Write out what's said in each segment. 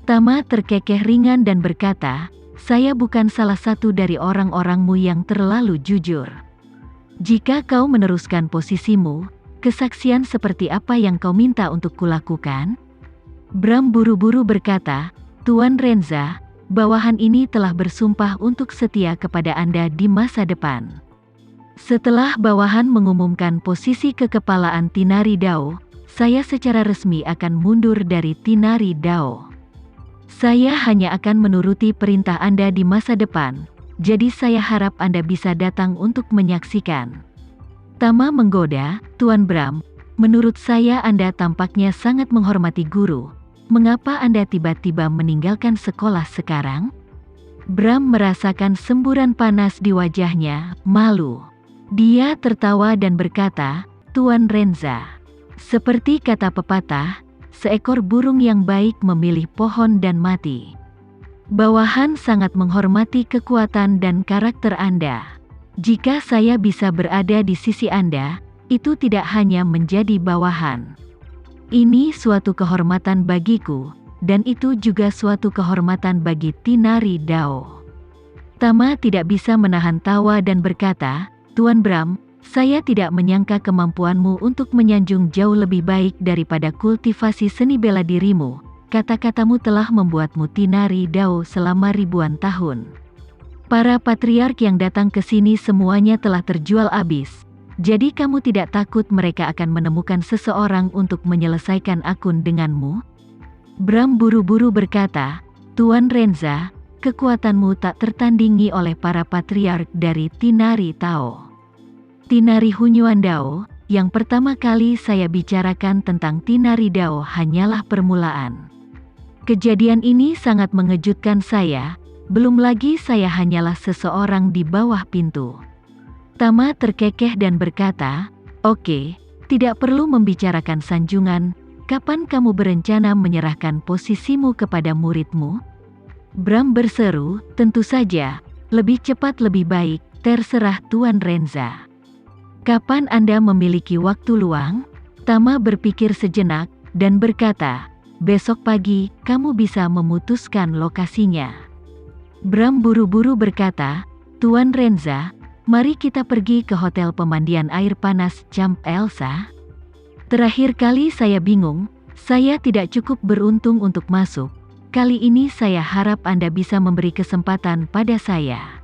Tama terkekeh ringan dan berkata, "Saya bukan salah satu dari orang-orangmu yang terlalu jujur. Jika kau meneruskan posisimu, kesaksian seperti apa yang kau minta untuk kulakukan?" Bram buru-buru berkata, "Tuan Renza, bawahan ini telah bersumpah untuk setia kepada Anda di masa depan. Setelah bawahan mengumumkan posisi kekepalaan Tinari Dao, saya secara resmi akan mundur dari Tinari Dao. Saya hanya akan menuruti perintah Anda di masa depan, jadi saya harap Anda bisa datang untuk menyaksikan." Tama menggoda, "Tuan Bram, menurut saya Anda tampaknya sangat menghormati guru. Mengapa Anda tiba-tiba meninggalkan sekolah sekarang?" Bram merasakan semburan panas di wajahnya, malu. Dia tertawa dan berkata, "Tuan Renza, seperti kata pepatah, seekor burung yang baik memilih pohon dan mati. Bawahan sangat menghormati kekuatan dan karakter Anda. Jika saya bisa berada di sisi Anda, itu tidak hanya menjadi bawahan. Ini suatu kehormatan bagiku, dan itu juga suatu kehormatan bagi Tinari Dao." Tama tidak bisa menahan tawa dan berkata, "Tuan Bram, saya tidak menyangka kemampuanmu untuk menyanjung jauh lebih baik daripada kultivasi seni bela dirimu. Kata-katamu telah membuatmu Tinari Dao selama ribuan tahun. Para patriark yang datang ke sini semuanya telah terjual habis. Jadi kamu tidak takut mereka akan menemukan seseorang untuk menyelesaikan akun denganmu?" Bram buru-buru berkata, "Tuan Renza, kekuatanmu tak tertandingi oleh para patriark dari Tinari Tao. Tinari Hunyuan Dao, yang pertama kali saya bicarakan tentang Tinari Dao hanyalah permulaan. Kejadian ini sangat mengejutkan saya, belum lagi saya hanyalah seseorang di bawah pintu." Tama terkekeh dan berkata, "Oke, tidak perlu membicarakan sanjungan, kapan kamu berencana menyerahkan posisimu kepada muridmu?" Bram berseru, "Tentu saja, lebih cepat lebih baik, terserah Tuan Renza. Kapan Anda memiliki waktu luang?" Tama berpikir sejenak, dan berkata, "Besok pagi, kamu bisa memutuskan lokasinya." Bram buru-buru berkata, "Tuan Renza, mari kita pergi ke hotel pemandian air panas Camp Elsa. Terakhir kali saya bingung, saya tidak cukup beruntung untuk masuk. Kali ini saya harap Anda bisa memberi kesempatan pada saya."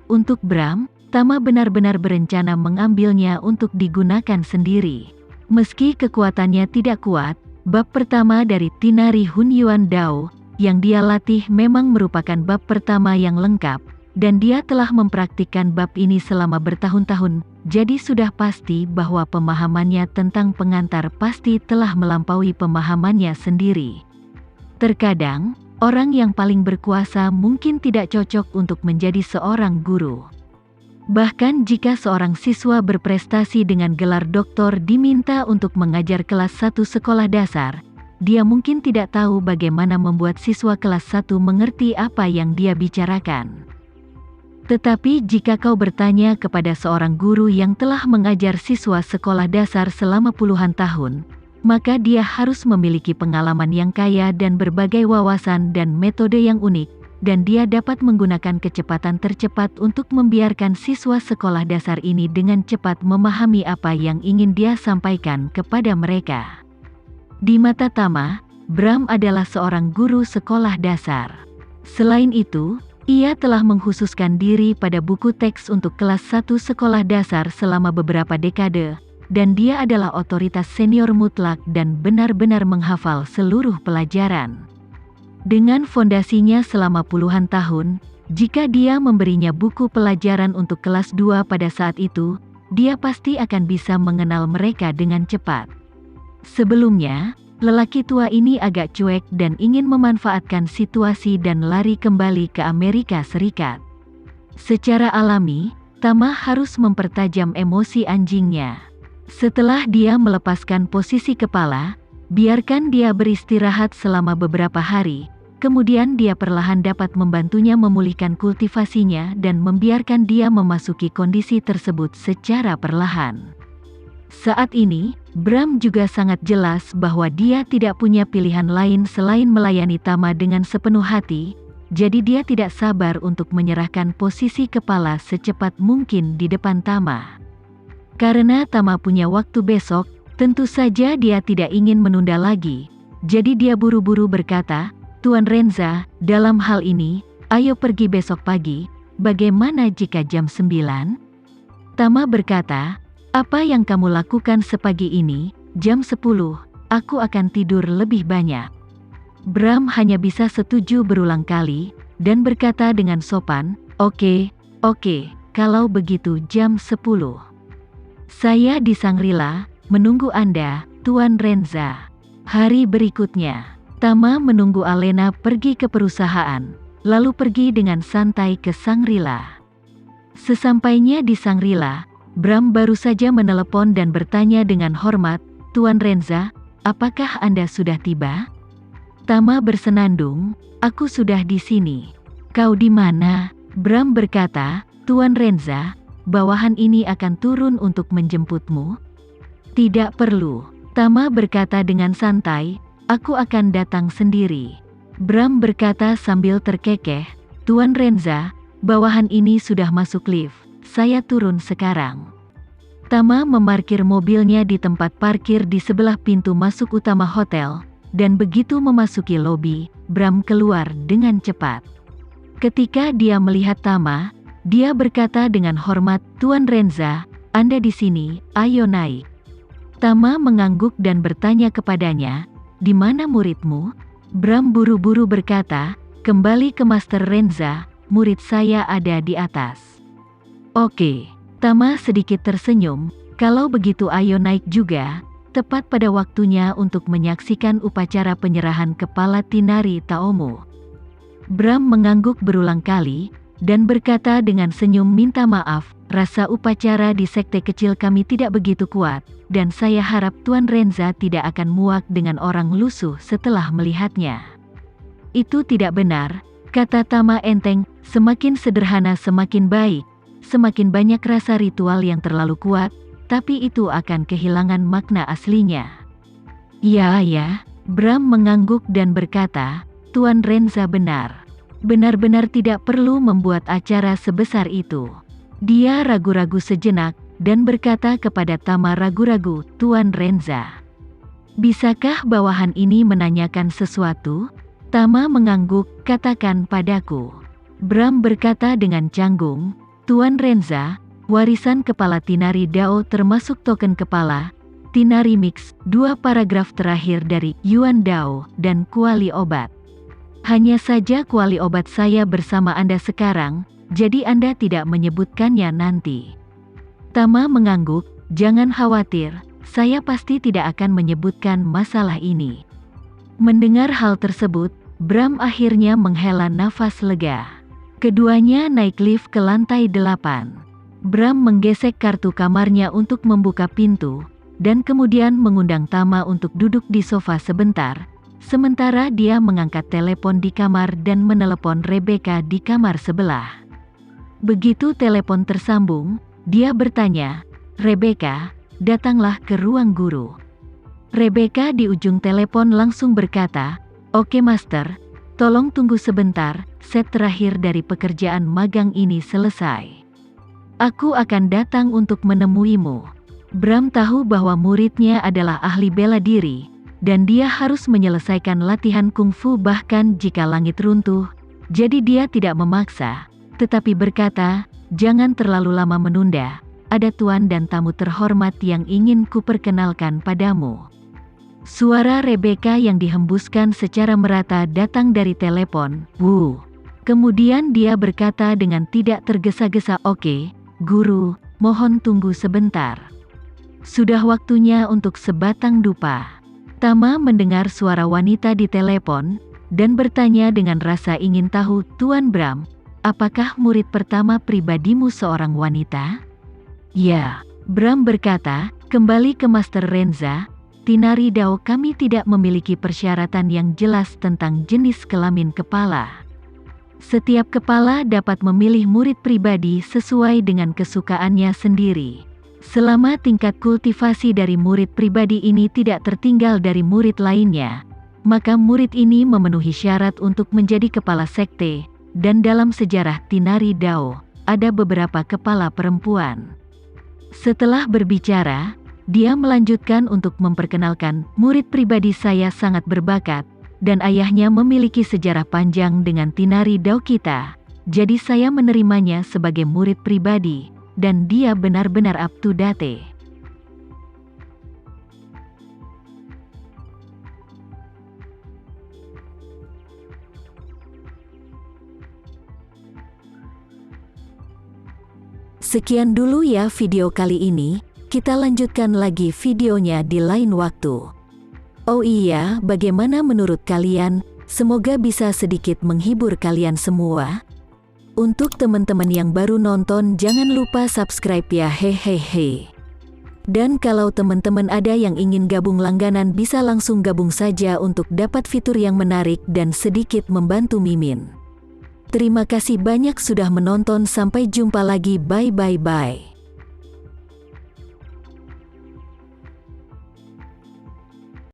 Untuk Bram, Tama benar-benar berencana mengambilnya untuk digunakan sendiri. Meski kekuatannya tidak kuat, bab pertama dari Tinari Hunyuan Dao yang dia latih memang merupakan bab pertama yang lengkap, dan dia telah mempraktikkan bab ini selama bertahun-tahun, jadi sudah pasti bahwa pemahamannya tentang pengantar pasti telah melampaui pemahamannya sendiri. Terkadang, orang yang paling berkuasa mungkin tidak cocok untuk menjadi seorang guru. Bahkan jika seorang siswa berprestasi dengan gelar doktor diminta untuk mengajar kelas 1 sekolah dasar, dia mungkin tidak tahu bagaimana membuat siswa kelas 1 mengerti apa yang dia bicarakan. Tetapi jika kau bertanya kepada seorang guru yang telah mengajar siswa sekolah dasar selama puluhan tahun, maka dia harus memiliki pengalaman yang kaya dan berbagai wawasan dan metode yang unik, dan dia dapat menggunakan kecepatan tercepat untuk membiarkan siswa sekolah dasar ini dengan cepat memahami apa yang ingin dia sampaikan kepada mereka. Di mata Tama, Bram adalah seorang guru sekolah dasar. Selain itu, ia telah mengkhususkan diri pada buku teks untuk kelas 1 sekolah dasar selama beberapa dekade, dan dia adalah otoritas senior mutlak dan benar-benar menghafal seluruh pelajaran. Dengan fondasinya selama puluhan tahun, jika dia memberinya buku pelajaran untuk kelas 2 pada saat itu, dia pasti akan bisa mengenal mereka dengan cepat. Sebelumnya, lelaki tua ini agak cuek dan ingin memanfaatkan situasi dan lari kembali ke Amerika Serikat. Secara alami, Tama harus mempertajam emosi anjingnya. Setelah dia melepaskan posisi kepala, biarkan dia beristirahat selama beberapa hari, kemudian dia perlahan dapat membantunya memulihkan kultivasinya dan membiarkan dia memasuki kondisi tersebut secara perlahan. Saat ini, Bram juga sangat jelas bahwa dia tidak punya pilihan lain selain melayani Tama dengan sepenuh hati, jadi dia tidak sabar untuk menyerahkan posisi kepala secepat mungkin di depan Tama. Karena Tama punya waktu besok, tentu saja dia tidak ingin menunda lagi, jadi dia buru-buru berkata, "Tuan Renza, dalam hal ini, ayo pergi besok pagi, bagaimana jika jam 9? Tama berkata, "Apa yang kamu lakukan sepagi ini, jam 10, aku akan tidur lebih banyak." Bram hanya bisa setuju berulang kali, dan berkata dengan sopan, Oke, kalau begitu jam 10. Saya di Shangri-La, menunggu Anda, Tuan Renza. Hari berikutnya, Tama menunggu Alena pergi ke perusahaan, lalu pergi dengan santai ke Shangri-La. Sesampainya di Shangri-La, Bram baru saja menelepon dan bertanya dengan hormat, "Tuan Renza, apakah Anda sudah tiba?" Tama bersenandung, "Aku sudah di sini." "Kau di mana?" Bram berkata, "Tuan Renza, bawahan ini akan turun untuk menjemputmu." "Tidak perlu," Tama berkata dengan santai, "aku akan datang sendiri." Bram berkata sambil terkekeh, "Tuan Renza, bawahan ini sudah masuk lift. Saya turun sekarang." Tama memarkir mobilnya di tempat parkir di sebelah pintu masuk utama hotel, dan begitu memasuki lobi, Bram keluar dengan cepat. Ketika dia melihat Tama, dia berkata dengan hormat, "Tuan Renza, Anda di sini, ayo naik." Tama mengangguk dan bertanya kepadanya, "Di mana muridmu?" Bram buru-buru berkata, "Kembali ke Master Renza, murid saya ada di atas." "Oke." Tama sedikit tersenyum, "Kalau begitu ayo naik juga." Tepat pada waktunya untuk menyaksikan upacara penyerahan kepala Tinari Taomo. Bram mengangguk berulang kali, dan berkata dengan senyum, "Minta maaf, rasa upacara di sekte kecil kami tidak begitu kuat, dan saya harap Tuan Renza tidak akan muak dengan orang lusuh setelah melihatnya." "Itu tidak benar," kata Tama enteng, "semakin sederhana semakin baik, semakin banyak rasa ritual yang terlalu kuat, tapi itu akan kehilangan makna aslinya." Ya, Bram mengangguk dan berkata, "Tuan Renza benar. Benar-benar tidak perlu membuat acara sebesar itu." Dia ragu-ragu sejenak, dan berkata kepada Tama ragu-ragu, "Tuan Renza, bisakah bawahan ini menanyakan sesuatu?" Tama mengangguk, "Katakan padaku." Bram berkata dengan canggung, "Tuan Renza, warisan kepala Tinari Dao termasuk token kepala, Tinari Mix, 2 paragraf terakhir dari Yuan Dao, dan kuali obat. Hanya saja kuali obat saya bersama Anda sekarang, jadi Anda tidak menyebutkannya nanti." Tama mengangguk, "Jangan khawatir, saya pasti tidak akan menyebutkan masalah ini." Mendengar hal tersebut, Bram akhirnya menghela nafas lega. Keduanya naik lift ke lantai 8. Bram menggesek kartu kamarnya untuk membuka pintu, dan kemudian mengundang Tama untuk duduk di sofa sebentar, sementara dia mengangkat telepon di kamar dan menelepon Rebecca di kamar sebelah. Begitu telepon tersambung, dia bertanya, "Rebecca, datanglah ke ruang guru." Rebecca di ujung telepon langsung berkata, "Oke Master, tolong tunggu sebentar, set terakhir dari pekerjaan magang ini selesai. Aku akan datang untuk menemuimu." Bram tahu bahwa muridnya adalah ahli bela diri, dan dia harus menyelesaikan latihan kungfu bahkan jika langit runtuh, jadi dia tidak memaksa, tetapi berkata, "Jangan terlalu lama menunda, ada tuan dan tamu terhormat yang ingin kuperkenalkan padamu." Suara Rebecca yang dihembuskan secara merata datang dari telepon. "Wu." Kemudian dia berkata dengan tidak tergesa-gesa, "Oke, Guru, mohon tunggu sebentar. Sudah waktunya untuk sebatang dupa." Tama mendengar suara wanita di telepon, dan bertanya dengan rasa ingin tahu, "Tuan Bram, apakah murid pertama pribadimu seorang wanita?" "Ya," Bram berkata, "kembali ke Master Renza, Tinari Dao kami tidak memiliki persyaratan yang jelas tentang jenis kelamin kepala. Setiap kepala dapat memilih murid pribadi sesuai dengan kesukaannya sendiri. Selama tingkat kultivasi dari murid pribadi ini tidak tertinggal dari murid lainnya, maka murid ini memenuhi syarat untuk menjadi kepala sekte, dan dalam sejarah Tinari Dao, ada beberapa kepala perempuan. Setelah berbicara, dia melanjutkan untuk memperkenalkan, murid pribadi saya sangat berbakat, dan ayahnya memiliki sejarah panjang dengan Tinari Dao kita, jadi saya menerimanya sebagai murid pribadi, dan dia benar-benar up to date. Sekian dulu ya video kali ini, kita lanjutkan lagi videonya di lain waktu. Oh iya, bagaimana menurut kalian? Semoga bisa sedikit menghibur kalian semua. Untuk teman-teman yang baru nonton, jangan lupa subscribe ya, hehehe. Dan kalau teman-teman ada yang ingin gabung langganan, bisa langsung gabung saja untuk dapat fitur yang menarik dan sedikit membantu Mimin. Terima kasih banyak sudah menonton, sampai jumpa lagi, bye bye bye.